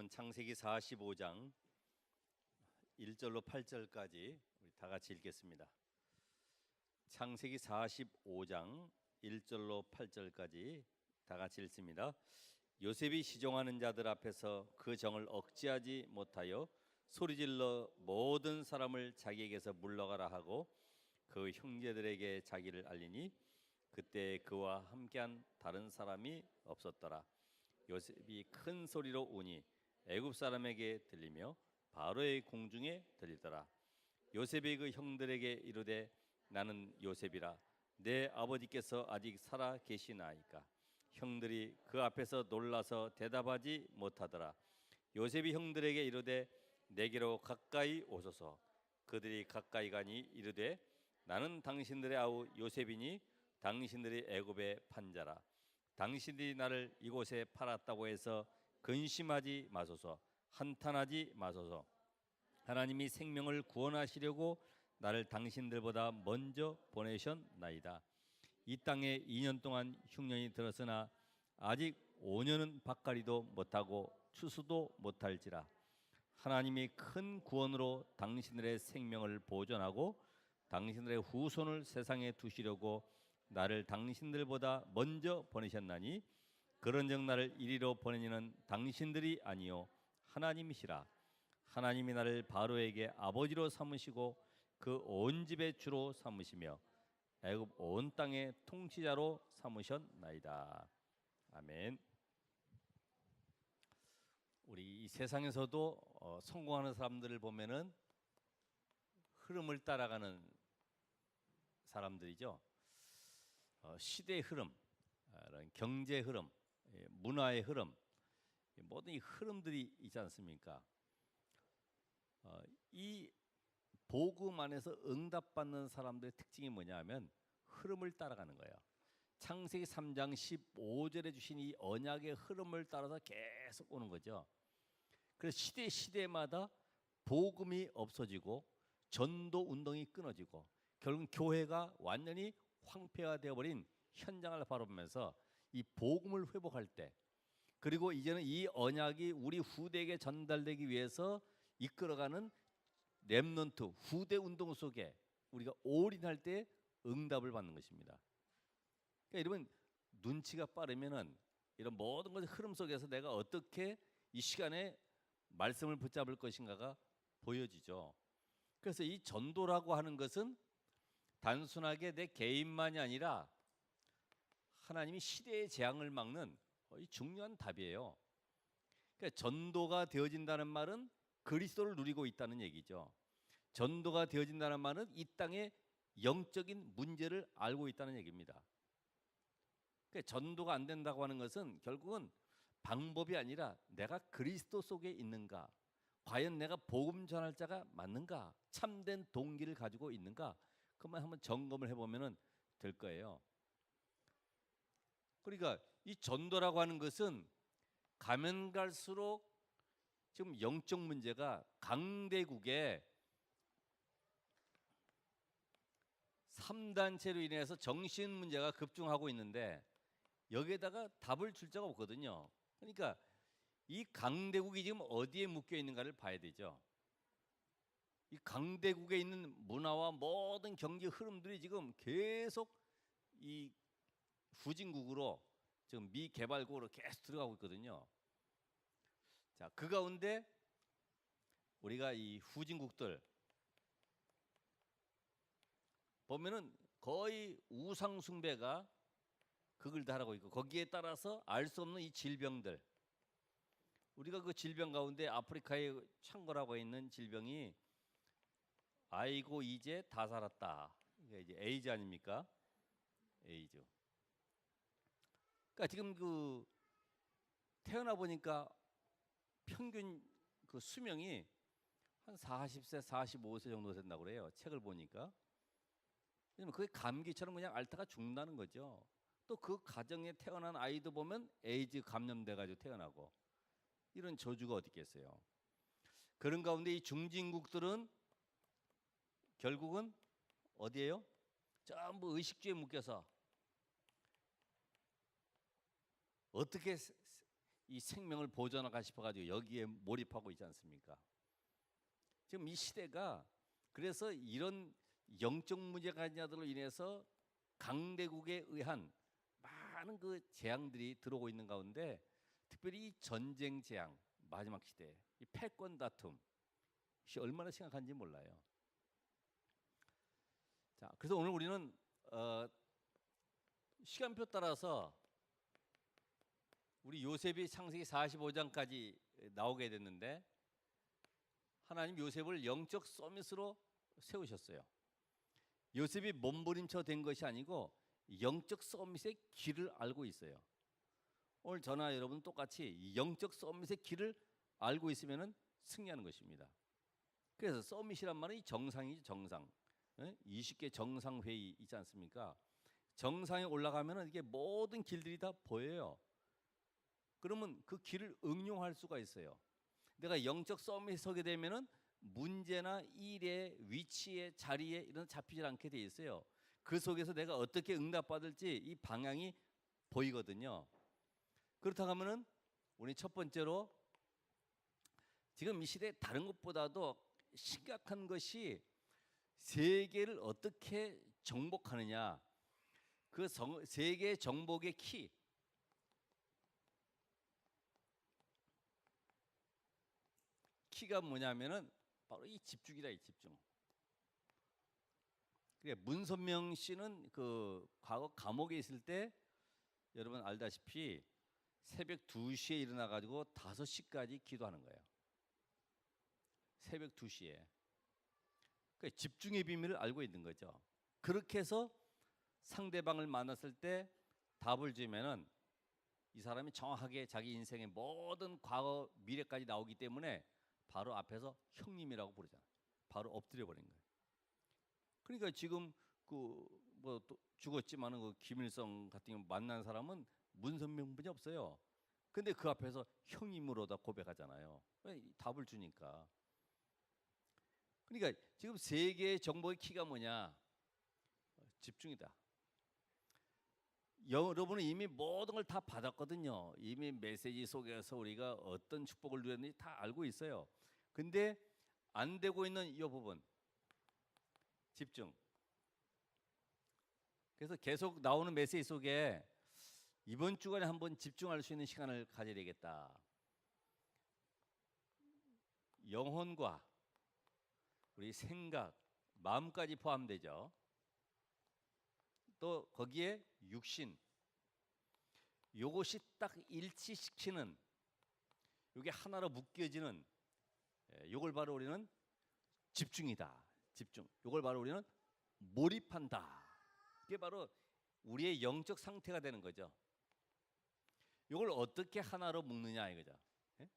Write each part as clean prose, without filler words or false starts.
창세기 45장 1절로 8절까지 우리 다 같이 읽겠습니다. 창세기 45장 1절로 8절까지 다 같이 읽습니다. 요셉이 시종하는 자들 앞에서 그 정을 억제하지 못하여 소리질러 모든 사람을 자기에게서 물러가라 하고 그 형제들에게 자기를 알리니 그때 그와 함께한 다른 사람이 없었더라. 요셉이 큰 소리로 우니 애굽 사람에게 들리며 바로의 공중에 들리더라. 요셉이 그 형들에게 이르되 나는 요셉이라. 내 아버지께서 아직 살아 계시나이까. 형들이 그 앞에서 놀라서 대답하지 못하더라. 요셉이 형들에게 이르되 내게로 가까이 오소서. 그들이 가까이 가니 이르되 나는 당신들의 아우 요셉이니 당신들이 애굽의 판자라. 당신들이 나를 이곳에 팔았다고 해서 근심하지 마소서. 한탄하지 마소서. 하나님이 생명을 구원하시려고 나를 당신들보다 먼저 보내셨나이다. 이 땅에 2년 동안 흉년이 들었으나 아직 5년은 밭갈이도 못하고 추수도 못할지라. 하나님이 큰 구원으로 당신들의 생명을 보존하고 당신들의 후손을 세상에 두시려고 나를 당신들보다 먼저 보내셨나니 그런즉 나를 이리로 보내니는 당신들이 아니요 하나님이시라. 하나님이 나를 바로에게 아버지로 삼으시고 그 온 집의 주로 삼으시며 애굽 온 땅의 통치자로 삼으셨나이다. 아멘. 우리 이 세상에서도 성공하는 사람들을 보면은 흐름을 따라가는 사람들이죠. 시대의 흐름, 경제 흐름, 문화의 흐름, 모든 이 흐름들이 있지 않습니까? 이 복음 안에서 응답받는 사람들의 특징이 뭐냐면 흐름을 따라가는 거예요. 창세기 3장 15절에 주신 이 언약의 흐름을 따라서 계속 오는 거죠. 그래서 시대마다 복음이 없어지고 전도 운동이 끊어지고 결국 교회가 완전히 황폐화되어 버린 현장을 바라보면서 이 복음을 회복할 때, 그리고 이제는 이 언약이 우리 후대에게 전달되기 위해서 이끌어가는 렘넌트 후대 운동 속에 우리가 올인할 때 응답을 받는 것입니다. 그러니까 여러분, 눈치가 빠르면은 이런 모든 것의 흐름 속에서 내가 어떻게 이 시간에 말씀을 붙잡을 것인가가 보여지죠. 그래서 이 전도라고 하는 것은 단순하게 내 개인만이 아니라 하나님이 시대의 재앙을 막는 중요한 답이에요. 그러니까 전도가 되어진다는 말은 그리스도를 누리고 있다는 얘기죠. 전도가 되어진다는 말은 이 땅의 영적인 문제를 알고 있다는 얘기입니다. 그러니까 전도가 안 된다고 하는 것은 결국은 방법이 아니라 내가 그리스도 속에 있는가, 과연 내가 복음 전할 자가 맞는가, 참된 동기를 가지고 있는가, 그만 한번 점검을 해보면 될 거예요. 그러니까 이 전도라고 하는 것은 가면 갈수록 지금 영적 문제가 강대국의 3단체로 인해서 정신 문제가 급증하고 있는데 여기에다가 답을 줄 자가 없거든요. 그러니까 이 강대국이 지금 어디에 묶여 있는가를 봐야 되죠. 이 강대국에 있는 문화와 모든 경제 흐름들이 지금 계속 이 후진국으로 지금 미개발국으로 계속 들어가고 있거든요. 자, 그 가운데 우리가 이 후진국들 보면은 거의 우상 숭배가 극을 달하고 있고, 거기에 따라서 알 수 없는 이 질병들, 우리가 그 질병 가운데 아프리카에 창궐하고 있는 질병이 아이고 이제 다 살았다, 이게 이제 에이즈 아닙니까? 에이즈. 그러니까 지금 그 태어나 보니까 평균 그 수명이 한 40세, 45세 정도 된다고 그래요. 책을 보니까. 왜냐면 그게 감기처럼 그냥 앓다가 죽는다는 거죠. 또 그 가정에 태어난 아이도 보면 에이즈 감염돼 가지고 태어나고, 이런 저주가 어디 있겠어요. 그런 가운데 이 중진국들은 결국은 어디예요? 전부 의식주에 묶여서 어떻게 이 생명을 보존하고 싶어가지고 여기에 몰입하고 있지 않습니까? 지금 이 시대가 그래서 이런 영적 문제가 있는 자들로 인해서 강대국에 의한 많은 그 재앙들이 들어오고 있는 가운데 특별히 이 전쟁 재앙, 마지막 시대, 이 패권 다툼, 이것이 얼마나 심각한지 몰라요. 자, 그래서 오늘 우리는 시간표 따라서 우리 요셉이 창세기 45장까지 나오게 됐는데 하나님 요셉을 영적 서밋으로 세우셨어요. 요셉이 몸부림쳐 된 것이 아니고 영적 서밋의 길을 알고 있어요. 오늘 저나 여러분 똑같이 영적 서밋의 길을 알고 있으면 승리하는 것입니다. 그래서 서밋이란 말은 정상이죠, 정상. 20개 정상회의 있지 않습니까? 정상에 올라가면 이게 모든 길들이 다 보여요. 그러면 그 길을 응용할 수가 있어요. 내가 영적 서밋에 서게 되면은 문제나 일에 위치에 자리에 이런 잡히질 않게 돼 있어요. 그 속에서 내가 어떻게 응답받을지 이 방향이 보이거든요. 그렇다고 하면은 우리 첫 번째로 지금 이 시대에 다른 것보다도 심각한 것이 세계를 어떻게 정복하느냐. 그 세계 정복의 키가 뭐냐면은 바로 이 집중이다, 이 집중. 그래 문선명 씨는 그 과거 감옥에 있을 때 여러분 알다시피 새벽 2시에 일어나 가지고 5시까지 기도하는 거예요. 새벽 2시에. 그러니까 집중의 비밀을 알고 있는 거죠. 그렇게 해서 상대방을 만났을 때 답을 주면은 이 사람이 정확하게 자기 인생의 모든 과거 미래까지 나오기 때문에 바로 앞에서 형님이라고 부르잖아요. 바로 엎드려 버린 거예요. 그러니까 지금 그 뭐 또 죽었지만은 그 김일성 같은 경우 만난 사람은 문선명분이 없어요. 근데 그 앞에서 형님으로 다 고백하잖아요. 답을 주니까. 그러니까 지금 세계의 정복의 키가 뭐냐? 집중이다. 여러분은 이미 모든 걸 다 받았거든요. 이미 메시지 속에서 우리가 어떤 축복을 누렸는지 다 알고 있어요. 근데 안 되고 있는 이 부분, 집중. 그래서 계속 나오는 메시지 속에 이번 주간에 한번 집중할 수 있는 시간을 가져야 되겠다. 영혼과 우리 생각, 마음까지 포함되죠. 또 거기에 육신, 요것이 딱 일치시키는, 이게 하나로 묶여지는, 요걸 바로 우리는 집중이다. 집중. 요걸 바로 우리는 몰입한다. 이게 바로 우리의 영적 상태가 되는 거죠. 요걸 어떻게 하나로 묶느냐 이거죠. 예?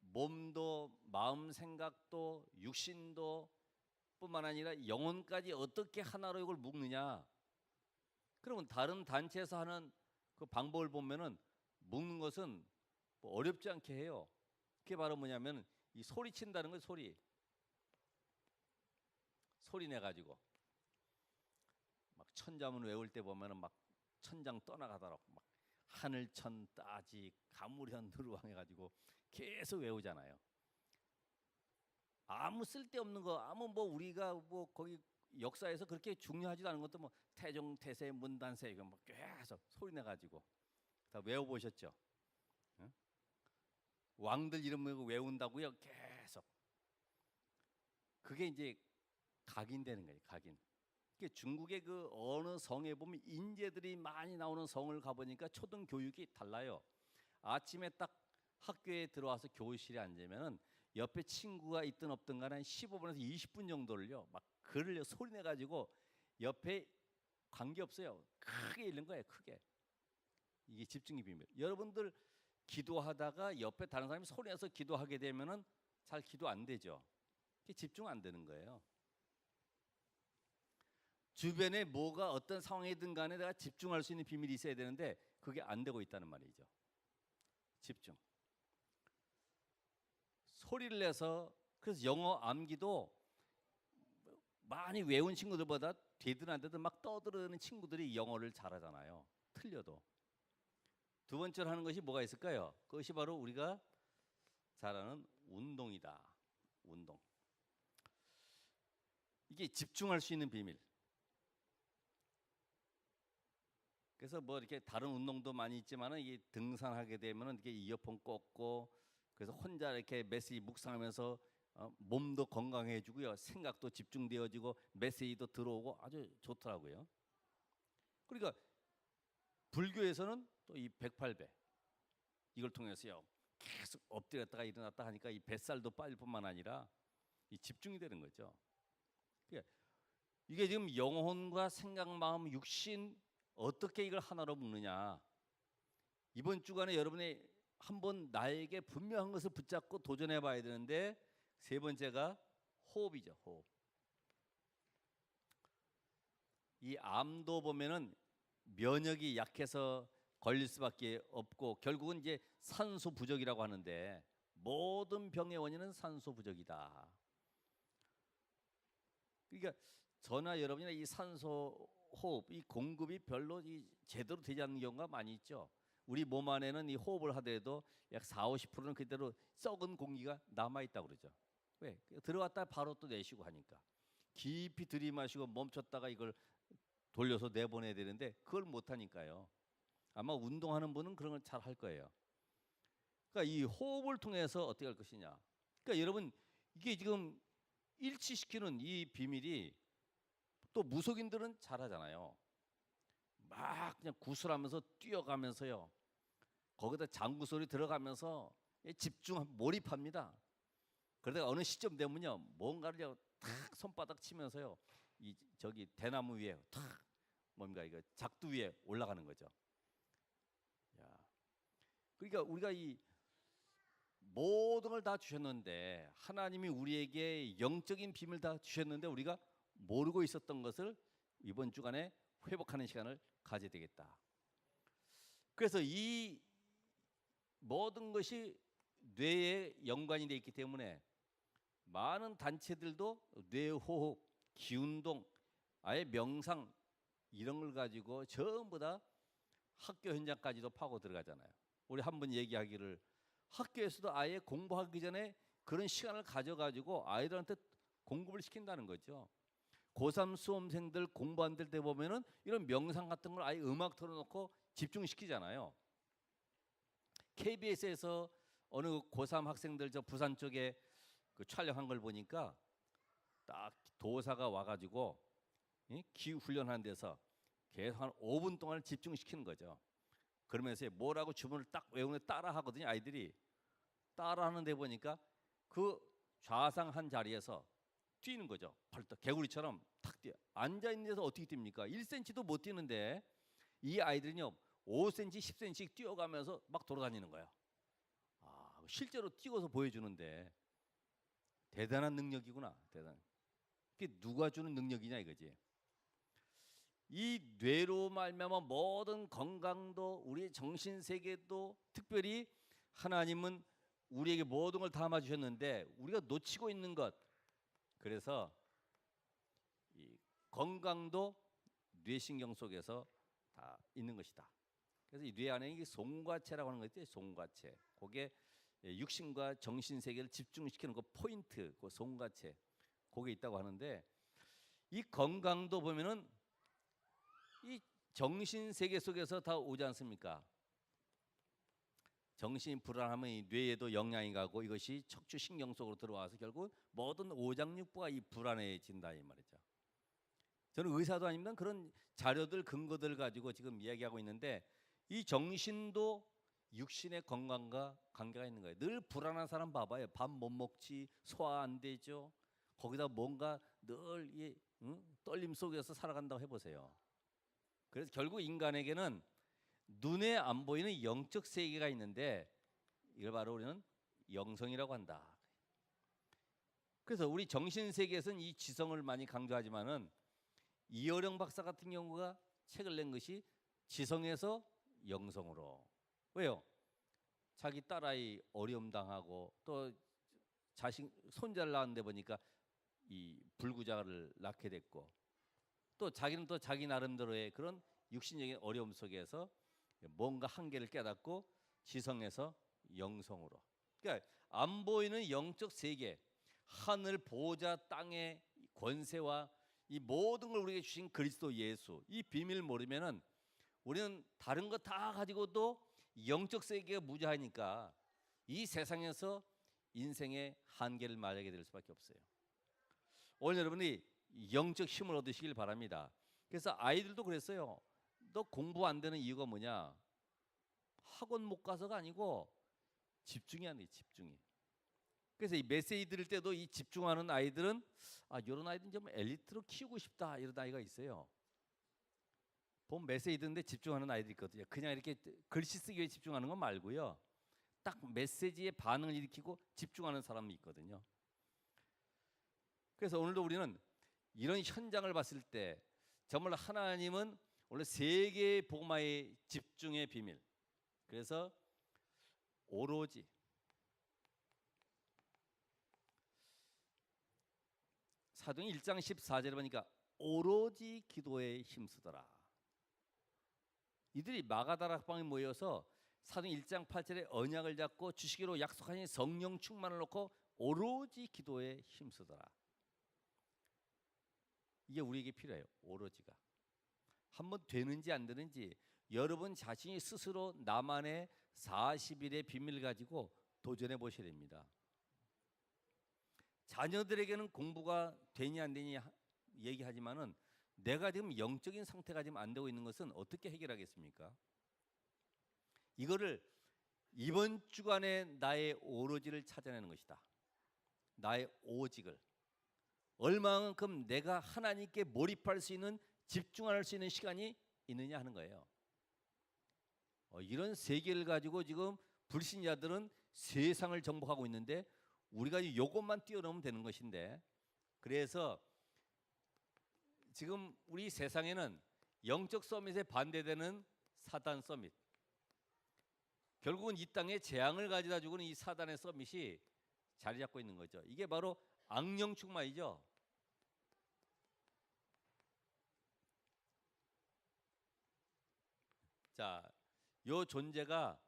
몸도 마음 생각도 육신도 뿐만 아니라 영혼까지 어떻게 하나로 이걸 묶느냐. 그러면 다른 단체에서 하는 그 방법을 보면은 묶는 것은 뭐 어렵지 않게 해요. 그게 바로 뭐냐면 이 소리친다는 거. 소리 내 가지고 막 천자문 외울 때 보면은 막 천장 떠나가더라고. 막 하늘천 따지 가물현 누르왕 해가지고 계속 외우잖아요. 아무 쓸데없는 거, 아무 뭐 우리가 뭐 거기 역사에서 그렇게 중요하지도 않은 것도 뭐 태종 태세 문단세 이거 막 계속 소리 내 가지고 다 외워보셨죠? 응? 왕들 이름 외운다고요 계속. 그게 이제 각인되는 거예요. 각인. 중국의 그 어느 성에 보면 인재들이 많이 나오는 성을 가보니까 초등 교육이 달라요. 아침에 딱 학교에 들어와서 교실에 앉으면은 옆에 친구가 있든 없든 간에 15분에서 20분 정도를요 막 글을 소리 내 가지고 옆에 관계 없어요. 크게 읽는 거예요. 크게. 이게 집중의 비밀. 여러분들 기도하다가 옆에 다른 사람이 소리 내서 기도하게 되면은 잘 기도 안 되죠. 이게 집중 안 되는 거예요. 주변에 뭐가 어떤 상황이든 간에 내가 집중할 수 있는 비밀이 있어야 되는데 그게 안 되고 있다는 말이죠. 집중. 소리를 내서 그래서 영어 암기도 많이 외운 친구들보다 되든 안 되든 막 떠드는 친구들이 영어를 잘하잖아요. 틀려도. 두 번째로 하는 것이 뭐가 있을까요? 그것이 바로 우리가 잘 아는 운동이다. 운동. 이게 집중할 수 있는 비밀. 그래서 뭐 이렇게 다른 운동도 많이 있지만은 이게 등산하게 되면은 이렇게 이어폰 꽂고 그래서 혼자 이렇게 메시지 묵상하면서 몸도 건강해지고요, 생각도 집중되어지고 메시지도 들어오고 아주 좋더라고요. 그러니까 불교에서는 또 이 108배 이걸 통해서요 계속 엎드렸다가 일어났다 하니까 이 뱃살도 빠질 뿐만 아니라 이 집중이 되는 거죠. 그러니까 이게 지금 영혼과 생각, 마음, 육신 어떻게 이걸 하나로 묶느냐. 이번 주간에 여러분이 한번 나에게 분명한 것을 붙잡고 도전해 봐야 되는데, 세 번째가 호흡이죠. 호흡. 이 암도 보면은 면역이 약해서 걸릴 수밖에 없고 결국은 이제 산소 부족이라고 하는데, 모든 병의 원인은 산소 부족이다. 그러니까 저나 여러분이나 이 산소 호흡 이 공급이 별로 제대로 되지 않는 경우가 많이 있죠. 우리 몸 안에는 이 호흡을 하더라도 약 40~50%는 그대로 썩은 공기가 남아 있다고 그러죠. 왜? 들어갔다 바로 또 내쉬고 하니까. 깊이 들이마시고 멈췄다가 이걸 돌려서 내보내야 되는데 그걸 못 하니까요. 아마 운동하는 분은 그런 걸 잘 할 거예요. 그러니까 이 호흡을 통해서 어떻게 할 것이냐. 그러니까 여러분 이게 지금 일치시키는 이 비밀이 또 무속인들은 잘하잖아요. 막 그냥 구슬하면서 뛰어가면서요. 거기다 장구 소리 들어가면서 집중 몰입합니다. 그러다가 어느 시점 되면요 뭔가를 탁 손바닥 치면서요 이 저기 대나무 위에 탁 뭔가 이거 작두 위에 올라가는 거죠. 야, 그러니까 우리가 이 모든 걸 다 주셨는데, 하나님이 우리에게 영적인 비밀 다 주셨는데 우리가 모르고 있었던 것을 이번 주간에 회복하는 시간을 가져야 되겠다. 그래서 이 모든 것이 뇌에 연관이 되어 있기 때문에 많은 단체들도 뇌호흡, 기운동, 아예 명상 이런 걸 가지고 전부 다 학교 현장까지도 파고 들어가잖아요. 우리 한 번 얘기하기를 학교에서도 아예 공부하기 전에 그런 시간을 가져가지고 아이들한테 공부를 시킨다는 거죠. 고3 수험생들 공부한들 때 보면은 이런 명상 같은 걸 아예 음악 틀어놓고 집중시키잖아요. KBS에서 어느 고3 학생들 저 부산 쪽에 그 촬영한 걸 보니까 딱 도사가 와가지고 기후 훈련하는 데서 계속 한 5분 동안 집중시키는 거죠. 그러면서 뭐라고 주문을 딱 외우는 따라 하거든요. 아이들이 따라하는데 보니까 그 좌상한 자리에서 뛰는 거죠. 벌떡 개구리처럼 탁 뛰어. 앉아 있는 데서 어떻게 뜁니까? 1cm도 못 뛰는데 이 아이들은요 5cm, 10cm씩 뛰어가면서 막 돌아다니는 거예요. 아, 실제로 뛰어서 보여주는데 대단한 능력이구나. 대단. 그게 누가 주는 능력이냐 이거지. 이 뇌로 말미암아 모든 건강도 우리의 정신 세계도, 특별히 하나님은 우리에게 모든 걸 담아 주셨는데 우리가 놓치고 있는 것. 그래서 이 건강도 뇌신경 속에서 다 있는 것이다. 그래서 이 뇌 안에 송과체라고 하는 거 있죠. 송과체. 그게 육신과 정신 세계를 집중시키는 그 포인트, 그 송과체. 그게 있다고 하는데, 이 건강도 보면은 이 정신 세계 속에서 다 오지 않습니까? 정신이 불안하면 이 뇌에도 영향이 가고 이것이 척추 신경 속으로 들어와서 결국 모든 오장육부가 이 불안해진다 이 말이죠. 저는 의사도 아닙니다. 그런 자료들 근거들 가지고 지금 이야기하고 있는데, 이 정신도 육신의 건강과 관계가 있는 거예요. 늘 불안한 사람 봐봐요. 밥 못 먹지, 소화 안 되죠. 거기다 뭔가 늘 이 떨림 속에서 살아간다고 해보세요. 그래서 결국 인간에게는 눈에 안 보이는 영적 세계가 있는데 이걸 바로 우리는 영성이라고 한다. 그래서 우리 정신 세계에서는 이 지성을 많이 강조하지만은 이어령 박사 같은 경우가 책을 낸 것이 지성에서 영성으로. 왜요? 자기 딸아이 어려움 당하고 또 자식 손자를 낳았는데 보니까 이 불구자를 낳게 됐고, 또 자기는 또 자기 나름대로의 그런 육신적인 어려움 속에서 뭔가 한계를 깨닫고 지성에서 영성으로. 그러니까 안 보이는 영적 세계, 하늘 보좌 땅의 권세와 이 모든 걸 우리에게 주신 그리스도 예수, 이 비밀을 모르면은 우리는 다른 거 다 가지고도 영적 세계가 무자하니까 이 세상에서 인생의 한계를 맞이하게 될 수밖에 없어요. 오늘 여러분이 영적 힘을 얻으시길 바랍니다. 그래서 아이들도 그랬어요. 너 공부 안 되는 이유가 뭐냐? 학원 못 가서가 아니고 집중이 안 돼, 집중이. 그래서 이 메시지 들을 때도 이 집중하는 아이들은 이런 아이들은 좀 엘리트로 키우고 싶다 이런 아이가 있어요. 보면 메시지 듣는데 집중하는 아이들이 있거든요. 그냥 이렇게 글씨 쓰기에 집중하는 건 말고요. 딱 메시지에 반응을 일으키고 집중하는 사람이 있거든요. 그래서 오늘도 우리는 이런 현장을 봤을 때 정말 하나님은 원래 세계의 복음화의 집중의 비밀. 그래서 오로지 사도행 1장 14절에 보니까 오로지 기도에 힘쓰더라. 이들이 마가다락방에 모여서 사도행 1장 8절에 언약을 잡고 주시기로 약속하신 성령 충만을 놓고 오로지 기도에 힘쓰더라. 이게 우리에게 필요해요. 오로지가. 한번 되는지 안 되는지 여러분 자신이 스스로 나만의 40일의 비밀을 가지고 도전해 보셔야 됩니다. 자녀들에게는 공부가 되냐 안 되냐 얘기하지만은 내가 지금 영적인 상태가 지금 안 되고 있는 것은 어떻게 해결하겠습니까? 이거를 이번 주간에 나의 오로지를 찾아내는 것이다. 나의 오직을 얼마만큼 내가 하나님께 몰입할 수 있는 집중할 수 있는 시간이 있느냐 하는 거예요. 이런 세계를 가지고 지금 불신자들은 세상을 정복하고 있는데 우리가 이것만 뛰어넘으면 되는 것인데, 그래서 지금 우리 세상에는 영적 서밋에 반대되는 사단 서밋, 결국은 이 땅에 재앙을 가져다 주고는 이 사단의 서밋이 자리 잡고 있는 거죠. 이게 바로 악령 충만이죠. 자, 요 존재가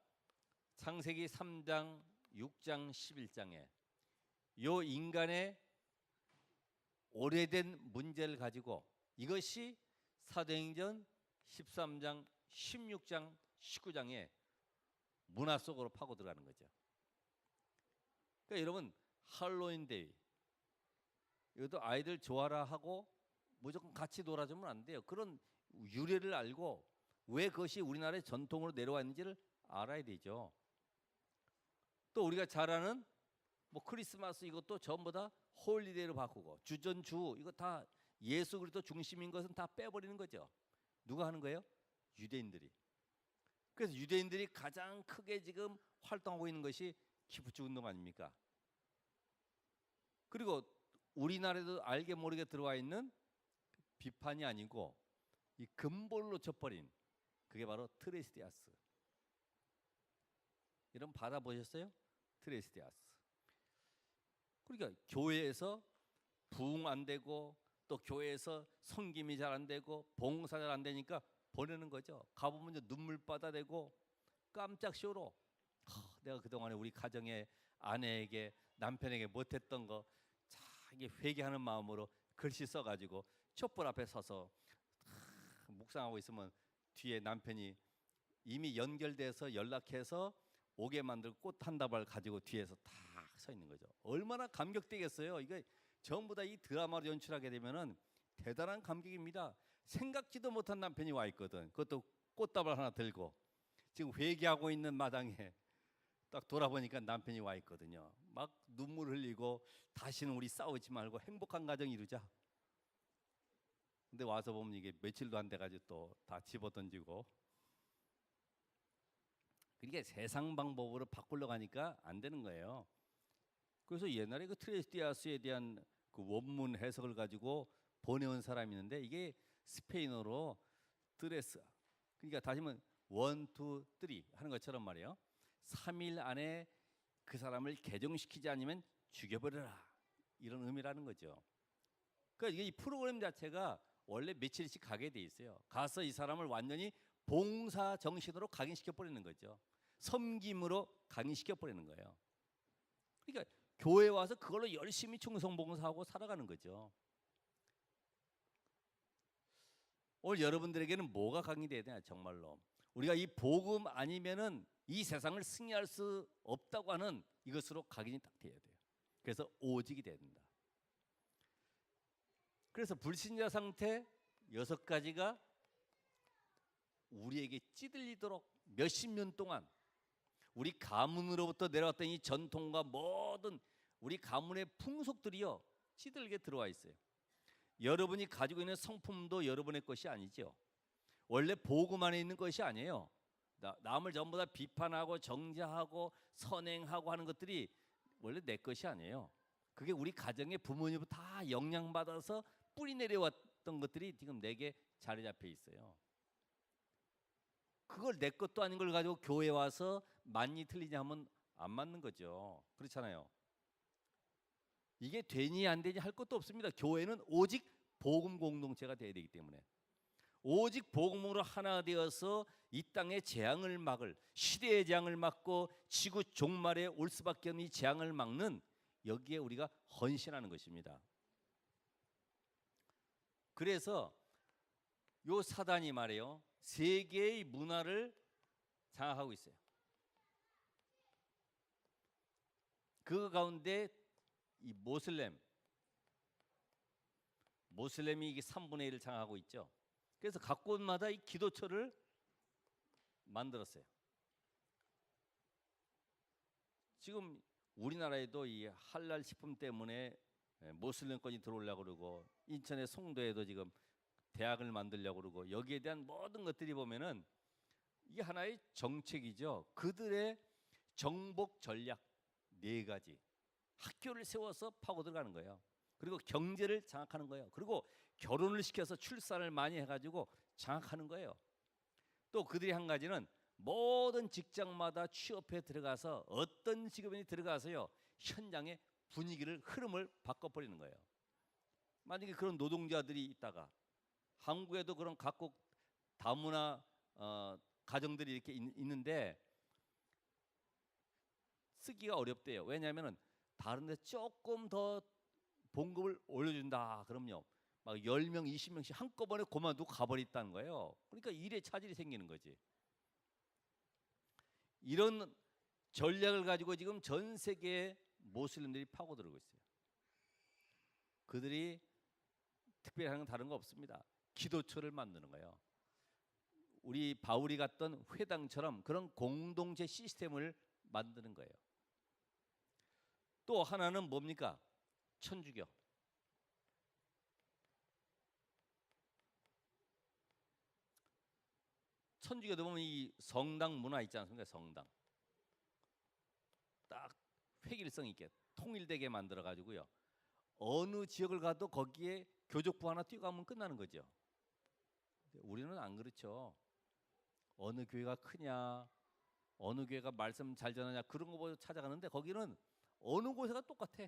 창세기 3장, 6장, 11장에 요 인간의 오래된 문제를 가지고 이것이 사도행전 13장, 16장, 19장에 문화 속으로 파고 들어가는 거죠. 그러니까 여러분 할로윈 데이 이것도 아이들 좋아라 하고 무조건 같이 놀아주면 안 돼요. 그런 유래를 알고 왜 그것이 우리나라의 전통으로 내려와 있는지를 알아야 되죠. 또 우리가 잘 아는 뭐 크리스마스 이것도 전부 다 홀리데이로 바꾸고 주전주 이거 다 예수 그리스도 중심인 것은 다 빼버리는 거죠. 누가 하는 거예요? 유대인들이. 그래서 유대인들이 가장 크게 지금 활동하고 있는 것이 기프트 운동 아닙니까? 그리고 우리나라에도 알게 모르게 들어와 있는 비판이 아니고 이 근본으로 져버린 그게 바로 트레스디아스. 이런 받아보셨어요? 트레스디아스. 그러니까 교회에서 부흥 안 되고 또 교회에서 섬김이 잘 안 되고 봉사 잘 안 되니까 보내는 거죠. 가보면 이제 눈물바다 되고 깜짝 쇼로 내가 그동안에 우리 가정에 아내에게 남편에게 못했던 거 자기 회개하는 마음으로 글씨 써가지고 촛불 앞에 서서 묵상하고 있으면 뒤에 남편이 이미 연결돼서 연락해서 오게 만들 꽃 한 다발 가지고 뒤에서 딱 서 있는 거죠. 얼마나 감격되겠어요. 이게 전부 다 이 드라마로 연출하게 되면은 대단한 감격입니다. 생각지도 못한 남편이 와 있거든. 그것도 꽃다발 하나 들고 지금 회개하고 있는 마당에 딱 돌아보니까 남편이 와 있거든요. 막 눈물 흘리고 다시는 우리 싸우지 말고 행복한 가정 이루자. 근데 와서 보면 이게 며칠도 안 돼가지고 또 다 집어던지고. 그러니까 세상 방법으로 바꾸려고 하니까 안 되는 거예요. 그래서 옛날에 그 트레스디아스에 대한 그 원문 해석을 가지고 보내온 사람이 있는데 이게 스페인어로 드레스. 그러니까 다시 말하면 1, 2, 3 하는 것처럼 말이에요. 3일 안에 그 사람을 개종시키지 않으면 죽여버려라. 이런 의미라는 거죠. 그러니까 이게 이 프로그램 자체가 원래 며칠씩 가게 돼 있어요. 가서 이 사람을 완전히 봉사 정신으로 각인시켜 버리는 거죠. 섬김으로 각인시켜 버리는 거예요. 그러니까 교회 와서 그걸로 열심히 충성봉사하고 살아가는 거죠. 오늘 여러분들에게는 뭐가 각인돼야 되냐 정말로. 우리가 이 복음 아니면은 이 세상을 승리할 수 없다고 하는 이것으로 각인이 딱 돼야 돼요. 그래서 오직이 돼야 된다. 그래서 불신자 상태 6가지가 우리에게 찌들리도록 몇십 년 동안 우리 가문으로부터 내려왔던 이 전통과 모든 우리 가문의 풍속들이요 찌들게 들어와 있어요. 여러분이 가지고 있는 성품도 여러분의 것이 아니죠. 원래 복음 안에 있는 것이 아니에요. 남을 전부 다 비판하고 정죄하고 선행하고 하는 것들이 원래 내 것이 아니에요. 그게 우리 가정의 부모님부터 다 영향받아서 뿌리 내려왔던 것들이 지금 내게 자리 잡혀 있어요. 그걸 내 것도 아닌 걸 가지고 교회 와서 맞니 틀리냐 하면 안 맞는 거죠. 그렇잖아요. 이게 되니 안 되니 할 것도 없습니다. 교회는 오직 복음 공동체가 되어야 되기 때문에 오직 복음으로 하나 되어서 이 땅의 재앙을 막을 시대의 재앙을 막고 지구 종말에 올 수밖에 없는 이 재앙을 막는 여기에 우리가 헌신하는 것입니다. 그래서 요 사단이 말이에요. 세계의 문화를 장악하고 있어요. 그 가운데 이 모슬렘이 이게 3분의 1을 장악하고 있죠. 그래서 각 곳마다 이 기도처를 만들었어요. 지금 우리나라에도 이 할랄 식품 때문에 모슬렘권이 들어오려고 그러고 인천의 송도에도 지금 대학을 만들려고 그러고 여기에 대한 모든 것들이 보면은 이게 하나의 정책이죠. 그들의 정복 전략 4가지. 학교를 세워서 파고 들어가는 거예요. 그리고 경제를 장악하는 거예요. 그리고 결혼을 시켜서 출산을 많이 해가지고 장악하는 거예요. 또 그들이 한 가지는 모든 직장마다 취업해 들어가서 어떤 직업인이 들어가서요 현장의 분위기를 흐름을 바꿔버리는 거예요. 만약에 그런 노동자들이 있다가 한국에도 그런 각국 다문화 가정들이 이렇게 있는데 쓰기가 어렵대요. 왜냐하면 다른 데 조금 더 봉급을 올려준다 그럼요 막 10명 20명씩 한꺼번에 그만두고 가버렸다는 거예요. 그러니까 일에 차질이 생기는 거지. 이런 전략을 가지고 지금 전 세계의 모슬림들이 파고들고 있어요. 그들이 특별히 하는 건 다른 거 없습니다. 기도처를 만드는 거예요. 우리 바울이 갔던 회당처럼 그런 공동체 시스템을 만드는 거예요. 또 하나는 뭡니까? 천주교. 천주교도 보면 이 성당 문화 있지 않습니까? 성당 딱 획일성 있게 통일되게 만들어 가지고요. 어느 지역을 가도 거기에 교족부 하나 띄워가면 끝나는 거죠. 우리는 안 그렇죠. 어느 교회가 크냐, 어느 교회가 말씀 잘 전하냐 그런 거 보고 찾아가는데 거기는 어느 곳에가 똑같아.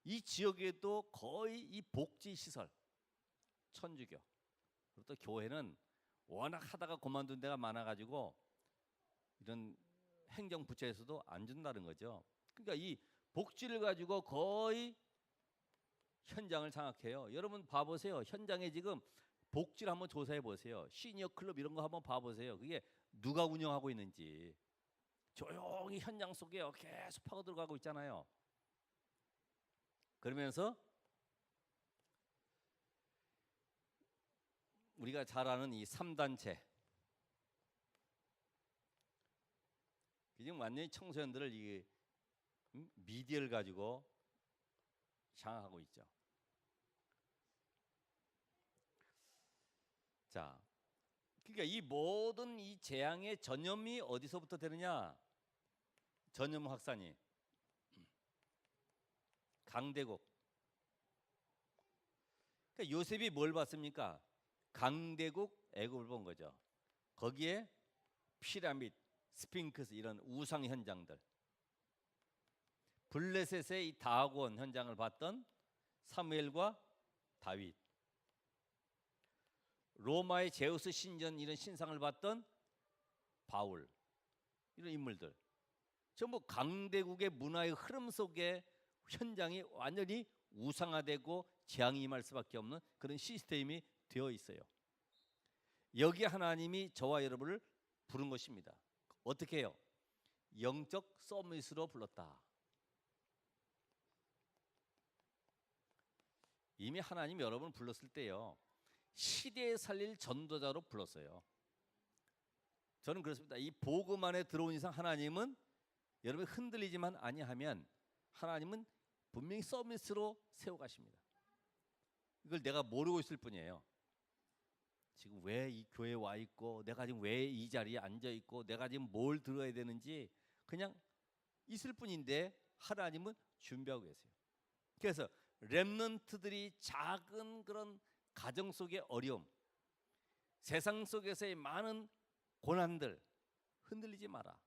이 지역에도 거의 이 복지 시설, 천주교. 그리고 또 교회는 워낙 하다가 그만둔 데가 많아가지고 이런 행정부처에서도 안 준다는 거죠. 그러니까 이 복지를 가지고 거의 현장을 장악해요. 여러분 봐보세요. 현장에 지금 복지를 한번 조사해 보세요. 시니어 클럽 이런 거 한번 봐보세요. 그게 누가 운영하고 있는지. 조용히 현장 속에 계속 파고 들어가고 있잖아요. 그러면서 우리가 잘 아는 이 3단체 지금 완전히 청소년들을 이 미디어를 가지고 장악하고 있죠. 자, 그러니까 이 모든 이 재앙의 전염이 어디서부터 되느냐? 전염 확산이 강대국. 그러니까 요셉이 뭘 봤습니까? 강대국 애굽을 본 거죠. 거기에 피라밋, 스핑크스 이런 우상 현장들. 블레셋의 이 다곤 현장을 봤던 사무엘과 다윗. 로마의 제우스 신전 이런 신상을 봤던 바울 이런 인물들 전부 강대국의 문화의 흐름 속에 현장이 완전히 우상화되고 재앙이 임할 수밖에 없는 그런 시스템이 되어 있어요. 여기 하나님이 저와 여러분을 부른 것입니다. 어떻게 해요? 영적 서밋으로 불렀다. 이미 하나님 여러분을 불렀을 때요, 시대에 살릴 전도자로 불렀어요. 저는 그렇습니다. 이 복음 안에 들어온 이상 하나님은 여러분이 흔들리지만 아니하면 하나님은 분명히 서밋으로 세워가십니다. 이걸 내가 모르고 있을 뿐이에요. 지금 왜 이 교회에 와 있고 내가 지금 왜 이 자리에 앉아 있고 내가 지금 뭘 들어야 되는지 그냥 있을 뿐인데 하나님은 준비하고 계세요. 그래서 렘넌트들이 작은 그런 가정 속의 어려움, 세상 속에서의 많은 고난들 흔들리지 마라.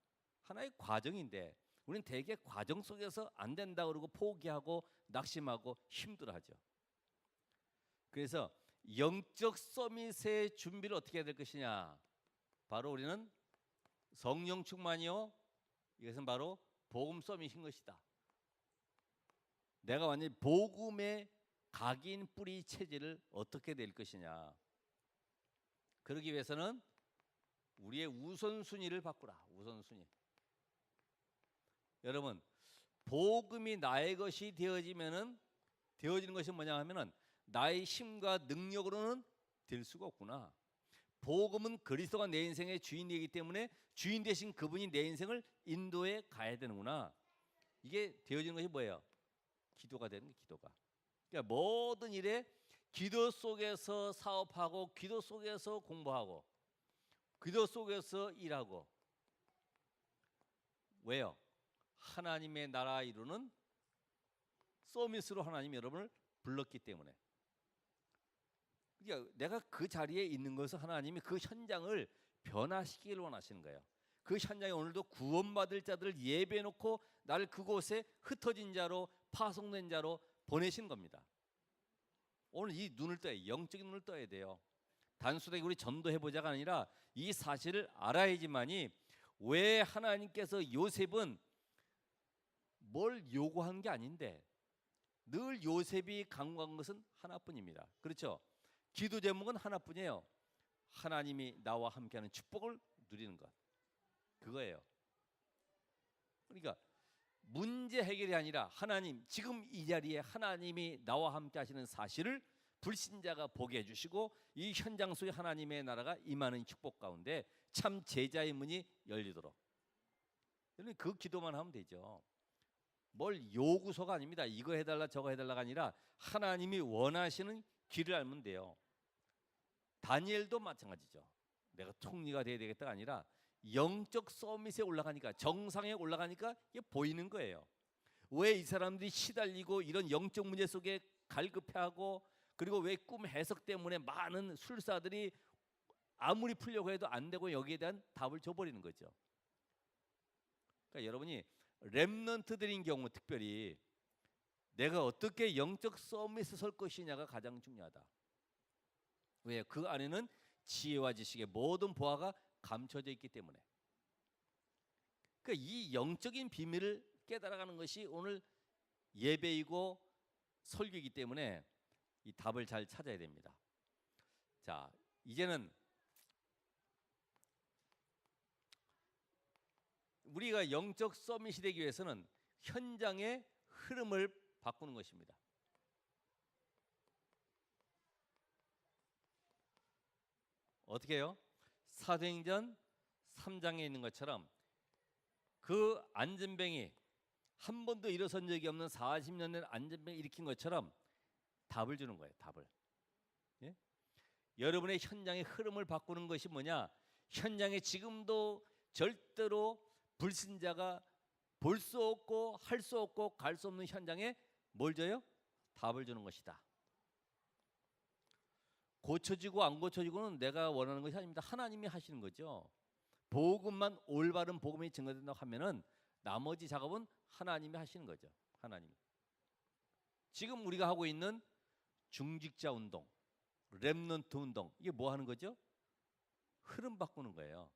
하나의 과정인데 우리는 대개 과정 속에서 안 된다 그러고 포기하고 낙심하고 힘들어하죠. 그래서 영적 서밋의 준비를 어떻게 해야 될 것이냐? 바로 우리는 성령 충만이요. 이것은 바로 복음 서밋인 것이다. 내가 완전히 복음의 각인 뿌리 체질을 어떻게 될 것이냐? 그러기 위해서는 우리의 우선순위를 바꾸라. 우선순위. 여러분, 복음이 나의 것이 되어지는 것이 뭐냐 하면은 나의 힘과 능력으로는 될 수가 없구나. 복음은 그리스도가 내 인생의 주인이기 때문에 주인 되신 그분이 내 인생을 인도해 가야 되는구나. 이게 되어지는 것이 뭐예요? 기도가 되는 게 기도가. 그러니까 모든 일에 기도 속에서 사업하고 기도 속에서 공부하고 기도 속에서 일하고. 왜요? 하나님의 나라 이루는 서밋으로 하나님 여러분을 불렀기 때문에. 그러니까 내가 그 자리에 있는 것은 하나님이 그 현장을 변화시키길 원하시는 거예요. 그 현장에 오늘도 구원받을 자들을 예배해 놓고 나를 그곳에 흩어진 자로 파송된 자로 보내신 겁니다. 오늘 이 눈을 떠야, 영적인 눈을 떠야 돼요. 단순하게 우리 전도해보자가 아니라 이 사실을 알아야지만이 왜 하나님께서 요셉은 뭘 요구한 게 아닌데 늘 요셉이 간구한 것은 하나뿐입니다. 그렇죠? 기도 제목은 하나뿐이에요. 하나님이 나와 함께하는 축복을 누리는 것. 그거예요. 그러니까 문제 해결이 아니라 하나님, 지금 이 자리에 하나님이 나와 함께 하시는 사실을 불신자가 보게 해주시고 이 현장 속에 하나님의 나라가 임하는 축복 가운데 참 제자의 문이 열리도록. 여러분 그 기도만 하면 되죠. 뭘 요구서가 아닙니다. 이거 해달라 저거 해달라가 아니라 하나님이 원하시는 길을 알면 돼요. 다니엘도 마찬가지죠. 내가 총리가 돼야 되겠다가 아니라 영적 서밋에 올라가니까, 정상에 올라가니까 이게 보이는 거예요. 왜 이 사람들이 시달리고 이런 영적 문제 속에 갈급해하고, 그리고 왜 꿈 해석 때문에 많은 술사들이 아무리 풀려고 해도 안 되고 여기에 대한 답을 줘버리는 거죠. 그러니까 여러분이 렘넌트들인 경우 특별히 내가 어떻게 영적 서밋에 설 것이냐가 가장 중요하다. 왜? 그 안에는 지혜와 지식의 모든 보화가 감춰져 있기 때문에. 그러니까 이 영적인 비밀을 깨달아가는 것이 오늘 예배이고 설교이기 때문에 이 답을 잘 찾아야 됩니다. 자, 이제는 우리가 영적 서밋이 되기 위해서는 현장의 흐름을 바꾸는 것입니다. 어떻게 해요? 사도행전 3장에 있는 것처럼 그 안전병이 한 번도 일어선 적이 없는 40년 된 안전병을 일으킨 것처럼 답을 주는 거예요. 답을. 예? 여러분의 현장의 흐름을 바꾸는 것이 뭐냐? 현장에 지금도 절대로 불신자가 볼 수 없고 할 수 없고 갈 수 없는 현장에 뭘 줘요? 답을 주는 것이다. 고쳐지고 안 고쳐지고는 내가 원하는 것이 아닙니다. 하나님이 하시는 거죠. 복음만 올바른 복음이 증거된다고 하면은 나머지 작업은 하나님이 하시는 거죠. 하나님이. 지금 우리가 하고 있는 중직자 운동, 렘넌트 운동, 이게 뭐 하는 거죠? 흐름 바꾸는 거예요.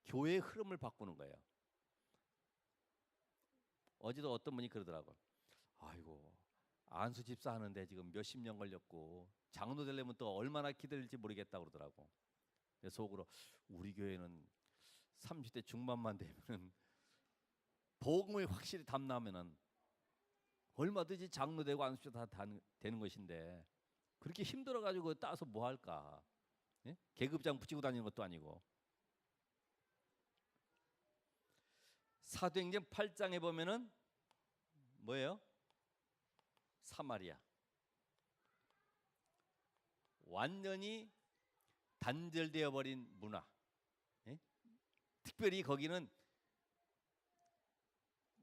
교회의 흐름을 바꾸는 거예요. 어제도 어떤 분이 그러더라고요. 아이고, 안수 집사 하는데 지금 몇십 년 걸렸고 장로 되려면 또 얼마나 기다릴지 모르겠다고 그러더라고. 그래서 속으로 우리 교회는 30대 중반만 되면은 복음을 확실히 담나면은 얼마든지 장로 되고 안수 집사 다 되는 것인데 그렇게 힘들어 가지고 따서 뭐 할까? 예? 계급장 붙이고 다니는 것도 아니고. 사도행전 8장에 보면은 뭐예요? 사마리아. 완전히 단절되어 버린 문화. 예? 특별히 거기는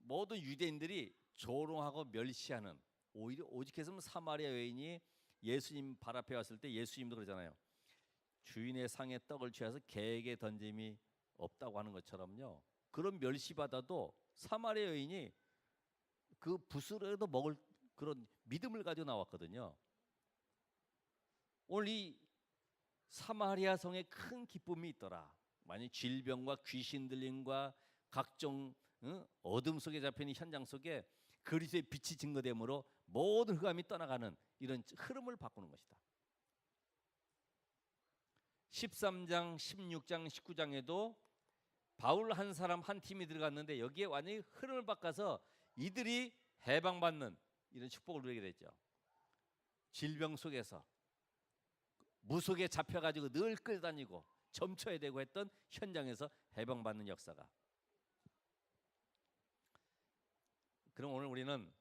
모든 유대인들이 조롱하고 멸시하는, 오히려 오직했으면 사마리아 여인이 예수님 발 앞에 왔을 때 예수님도 그러잖아요. 주인의 상에 떡을 취해서 개에게 던짐이 없다고 하는 것처럼요. 그런 멸시받아도 사마리아 여인이 그 붓으로도 먹을 그런 믿음을 가지고 나왔거든요. 오늘 이 사마리아 성에 큰 기쁨이 있더라. 만약 질병과 귀신 들림과 각종 어둠 속에 잡힌 현장 속에 그리스도의 빛이 증거됨으로 모든 흑암이 떠나가는 이런 흐름을 바꾸는 것이다. 13장, 16장, 19장에도 바울 한 사람 한 팀이 들어갔는데 여기에 완전히 흐름을 바꿔서 이들이 해방받는 이런 축복을 누리게 됐죠. 질병 속에서 무속에 잡혀가지고 늘 끌다니고 점쳐야 되고 했던 현장에서 해방받는 역사가. 그럼 오늘 우리는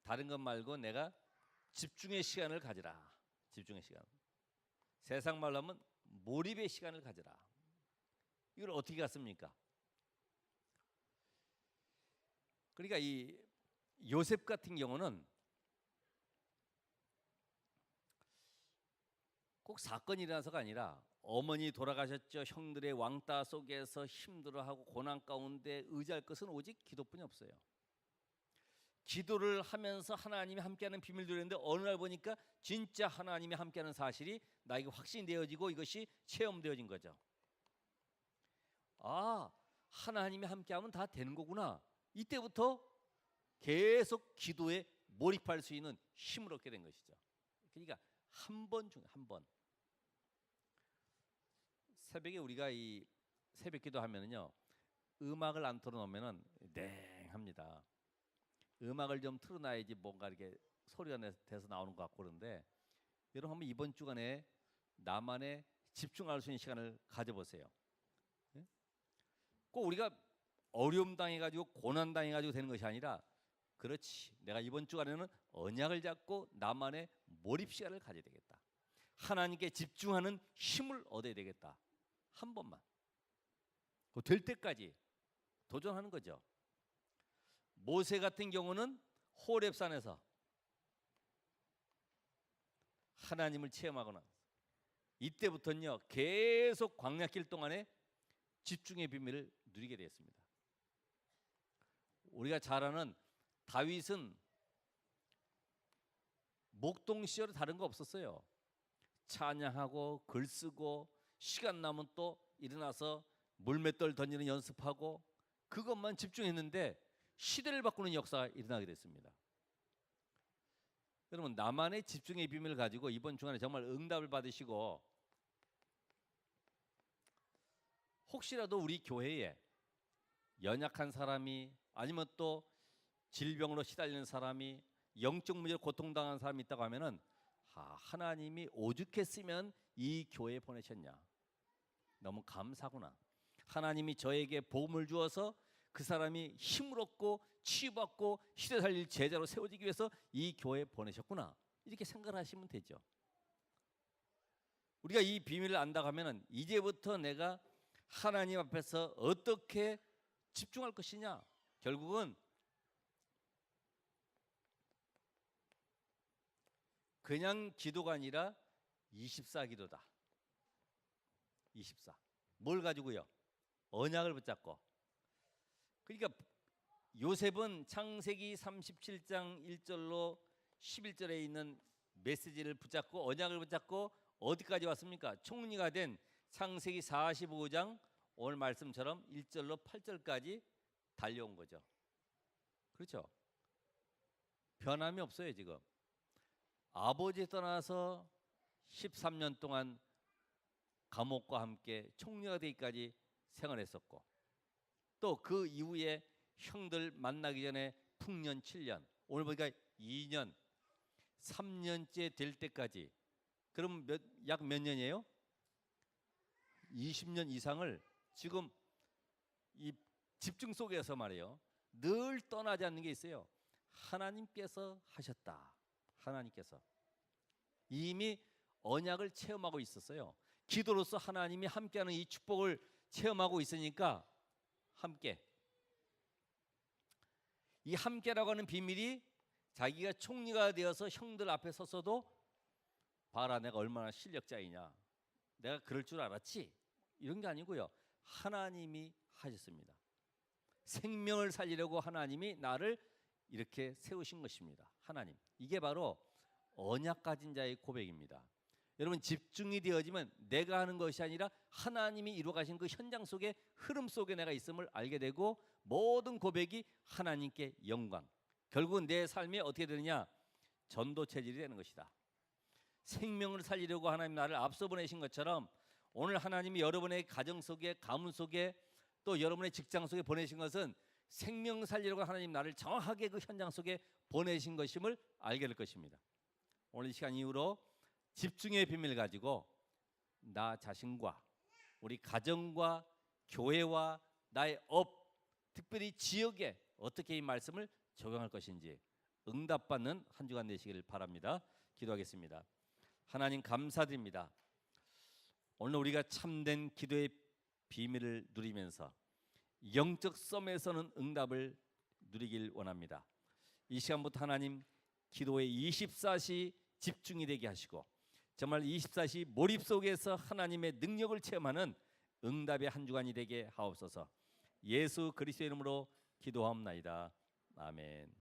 다른 것 말고 내가 집중의 시간을 가지라. 집중의 시간. 세상 말로 하면 몰입의 시간을 가지라. 이걸 어떻게 갔습니까? 그러니까 이 요셉 같은 경우는 꼭 사건이 일어나서가 아니라 어머니 돌아가셨죠. 형들의 왕따 속에서 힘들어하고 고난 가운데 의지할 것은 오직 기도뿐이 없어요. 기도를 하면서 하나님이 함께하는 비밀도 있는데 어느 날 보니까 진짜 하나님이 함께하는 사실이 나에게 확신되어지고 이것이 체험되어진 거죠. 아, 하나님이 함께하면 다 되는 거구나. 이때부터 계속 기도에 몰입할 수 있는 힘을 얻게 된 것이죠. 그러니까 한 번 중에 한 번. 새벽에 우리가 이 새벽 기도하면은요, 음악을 안 틀어놓으면은 냉합니다. 음악을 좀 틀어놔야지 뭔가 이렇게 소리가 돼서 나오는 것 같고 그런데 여러분 한번 이번 주간에 나만의 집중할 수 있는 시간을 가져보세요. 예? 꼭 우리가 어려움 당해가지고 고난 당해가지고 되는 것이 아니라 그렇지 내가 이번 주간에는 언약을 잡고 나만의 몰입 시간을 가져야 되겠다. 하나님께 집중하는 힘을 얻어야 되겠다. 한 번만 될 때까지 도전하는 거죠. 모세 같은 경우는 호렙산에서 하나님을 체험하거나 이때부터는요 계속 광야길 동안에 집중의 비밀을 누리게 되었습니다. 우리가 잘 아는 다윗은 목동 시절에 다른 거 없었어요. 찬양하고 글 쓰고 시간 나면 또 일어나서 물맷돌 던지는 연습하고 그것만 집중했는데 시대를 바꾸는 역사가 일어나게 됐습니다. 여러분 나만의 집중의 비밀을 가지고 이번 주간에 정말 응답을 받으시고 혹시라도 우리 교회에 연약한 사람이 아니면 또 질병으로 시달리는 사람이 영적 문제로 고통당하는 사람이 있다고 하면은 하나님이 오죽했으면 이 교회에 보내셨냐. 너무 감사구나. 하나님이 저에게 복음을 주어서 그 사람이 힘을 얻고 치유받고 시대 살릴 제자로 세워지기 위해서 이 교회에 보내셨구나. 이렇게 생각하시면 되죠. 우리가 이 비밀을 안다고 하면은 이제부터 내가 하나님 앞에서 어떻게 집중할 것이냐. 결국은 그냥 기도가 아니라 24기도다. 24. 뭘 가지고요? 언약을 붙잡고. 그러니까 요셉은 창세기 37장 1절로 11절에 있는 메시지를 붙잡고 언약을 붙잡고 어디까지 왔습니까? 총리가 된 창세기 45장 오늘 말씀처럼 1절로 8절까지 달려온 거죠. 그렇죠? 변함이 없어요. 지금 아버지 떠나서 13년 동안 감옥과 함께 총리가 되기까지 생활했었고, 또 그 이후에 형들 만나기 전에 풍년 7년, 오늘 보니까 2년, 3년째 될 때까지, 그럼 약 몇 년이에요? 20년 이상을 지금 이 집중 속에서 말이에요. 늘 떠나지 않는 게 있어요. 하나님께서 하셨다. 하나님께서 이미 언약을 체험하고 있었어요. 기도로서 하나님이 함께하는 이 축복을 체험하고 있으니까 함께, 이 함께라고 하는 비밀이 자기가 총리가 되어서 형들 앞에 섰어도 봐라 내가 얼마나 실력자이냐, 내가 그럴 줄 알았지, 이런 게 아니고요. 하나님이 하셨습니다. 생명을 살리려고 하나님이 나를 이렇게 세우신 것입니다. 하나님, 이게 바로 언약 가진 자의 고백입니다. 여러분, 집중이 되어지면 내가 하는 것이 아니라 하나님이 이루어 가신 그 현장 속에, 흐름 속에 내가 있음을 알게 되고, 모든 고백이 하나님께 영광, 결국은 내 삶이 어떻게 되느냐, 전도 체질이 되는 것이다. 생명을 살리려고 하나님 나를 앞서 보내신 것처럼 오늘 하나님이 여러분의 가정 속에, 가문 속에, 또 여러분의 직장 속에 보내신 것은 생명 살리려고 하나님 나를 정확하게 그 현장 속에 보내신 것임을 알게 될 것입니다. 오늘 이 시간 이후로 집중의 비밀을 가지고 나 자신과 우리 가정과 교회와 나의 업, 특별히 지역에 어떻게 이 말씀을 적용할 것인지 응답받는 한 주간 되시기를 바랍니다. 기도하겠습니다. 하나님, 감사드립니다. 오늘 우리가 참된 기도의 비밀을 누리면서 영적 썸에서는 응답을 누리길 원합니다. 이 시간부터 하나님, 기도에 24시 집중이 되게 하시고 정말 24시 몰입 속에서 하나님의 능력을 체험하는 응답의 한 주간이 되게 하옵소서. 예수 그리스도의 이름으로 기도하옵나이다. 아멘.